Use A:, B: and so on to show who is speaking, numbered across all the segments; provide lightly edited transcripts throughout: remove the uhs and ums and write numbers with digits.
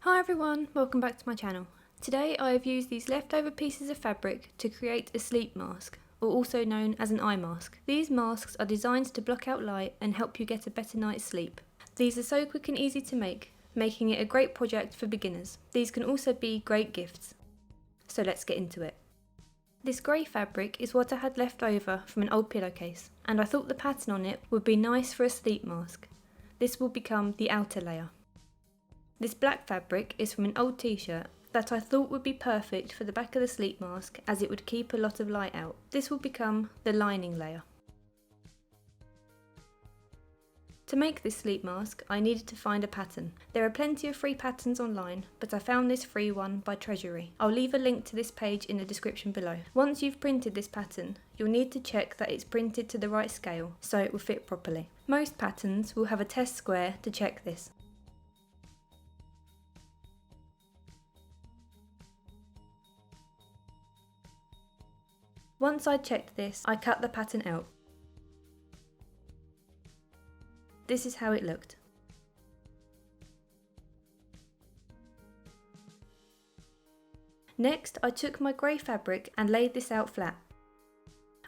A: Hi everyone, welcome back to my channel. Today I have used these leftover pieces of fabric to create a sleep mask, or also known as an eye mask. These masks are designed to block out light and help you get a better night's sleep. These are so quick and easy to make, making it a great project for beginners. These can also be great gifts. So let's get into it. This grey fabric is what I had left over from an old pillowcase, and I thought the pattern on it would be nice for a sleep mask. This will become the outer layer. This black fabric is from an old t-shirt that I thought would be perfect for the back of the sleep mask as it would keep a lot of light out. This will become the lining layer. To make this sleep mask, I needed to find a pattern. There are plenty of free patterns online, but I found this free one by Treasury. I'll leave a link to this page in the description below. Once you've printed this pattern, you'll need to check that it's printed to the right scale so it will fit properly. Most patterns will have a test square to check this. Once I'd checked this, I cut the pattern out. This is how it looked. Next, I took my grey fabric and laid this out flat.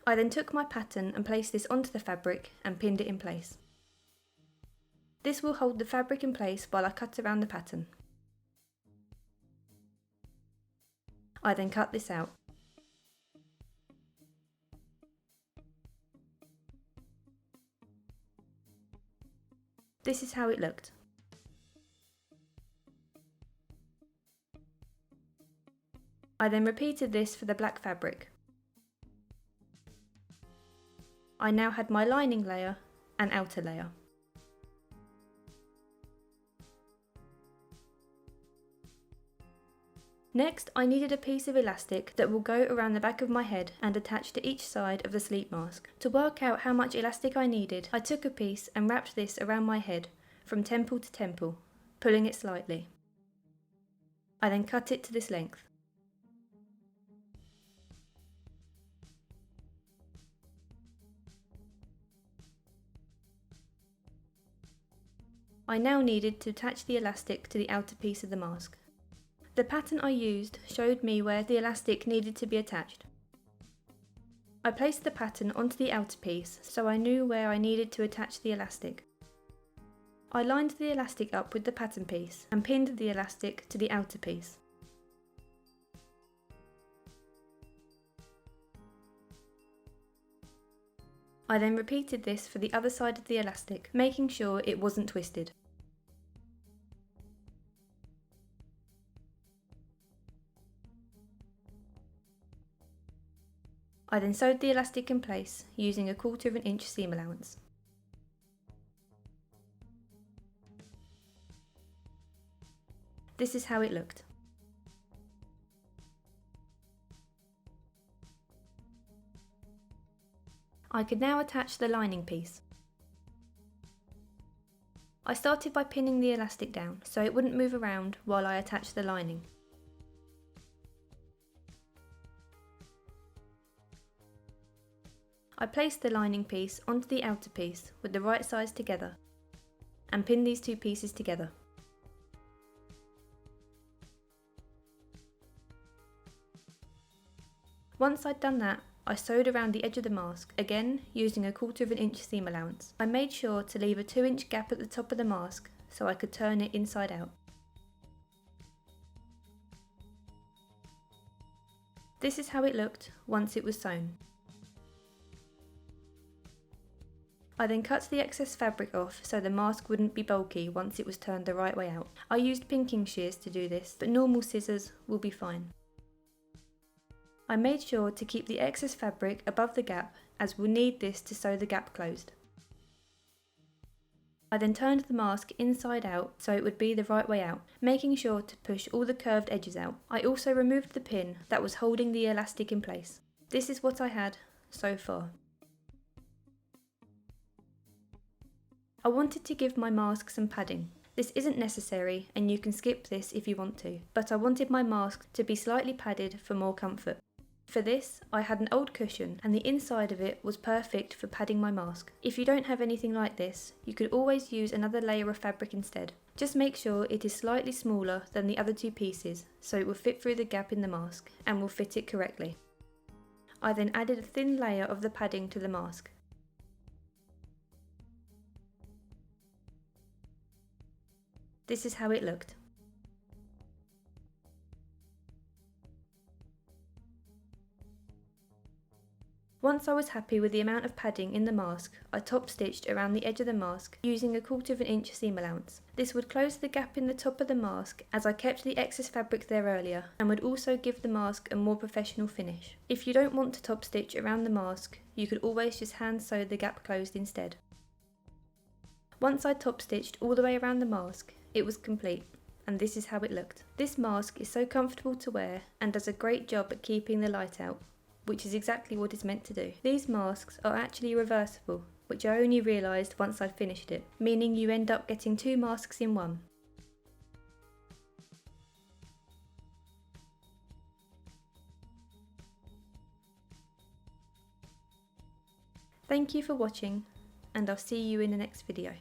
A: I then took my pattern and placed this onto the fabric and pinned it in place. This will hold the fabric in place while I cut around the pattern. I then cut this out. This is how it looked. I then repeated this for the black fabric. I now had my lining layer and outer layer. Next, I needed a piece of elastic that will go around the back of my head and attach to each side of the sleep mask. To work out how much elastic I needed, I took a piece and wrapped this around my head from temple to temple, pulling it slightly. I then cut it to this length. I now needed to attach the elastic to the outer piece of the mask. The pattern I used showed me where the elastic needed to be attached. I placed the pattern onto the outer piece so I knew where I needed to attach the elastic. I lined the elastic up with the pattern piece and pinned the elastic to the outer piece. I then repeated this for the other side of the elastic, making sure it wasn't twisted. I then sewed the elastic in place using a 1/4 inch seam allowance. This is how it looked. I could now attach the lining piece. I started by pinning the elastic down so it wouldn't move around while I attached the lining. I placed the lining piece onto the outer piece with the right sides together and pinned these two pieces together. Once I'd done that, I sewed around the edge of the mask, again using a 1/4 inch seam allowance. I made sure to leave a 2-inch gap at the top of the mask so I could turn it inside out. This is how it looked once it was sewn. I then cut the excess fabric off so the mask wouldn't be bulky once it was turned the right way out. I used pinking shears to do this, but normal scissors will be fine. I made sure to keep the excess fabric above the gap as we'll need this to sew the gap closed. I then turned the mask inside out so it would be the right way out, making sure to push all the curved edges out. I also removed the pin that was holding the elastic in place. This is what I had so far. I wanted to give my mask some padding. This isn't necessary and you can skip this if you want to, but I wanted my mask to be slightly padded for more comfort. For this, I had an old cushion and the inside of it was perfect for padding my mask. If you don't have anything like this, you could always use another layer of fabric instead. Just make sure it is slightly smaller than the other two pieces so it will fit through the gap in the mask and will fit it correctly. I then added a thin layer of the padding to the mask. This is how it looked. Once I was happy with the amount of padding in the mask, I top stitched around the edge of the mask using 1/4 inch seam allowance. This would close the gap in the top of the mask as I kept the excess fabric there earlier and would also give the mask a more professional finish. If you don't want to top stitch around the mask, you could always just hand sew the gap closed instead. Once I top stitched all the way around the mask, it was complete. And this is how it looked. This mask is so comfortable to wear and does a great job at keeping the light out, which is exactly what it's meant to do. These masks are actually reversible, which I only realised once I'd finished it, meaning you end up getting 2 masks in one. Thank you for watching, and I'll see you in the next video.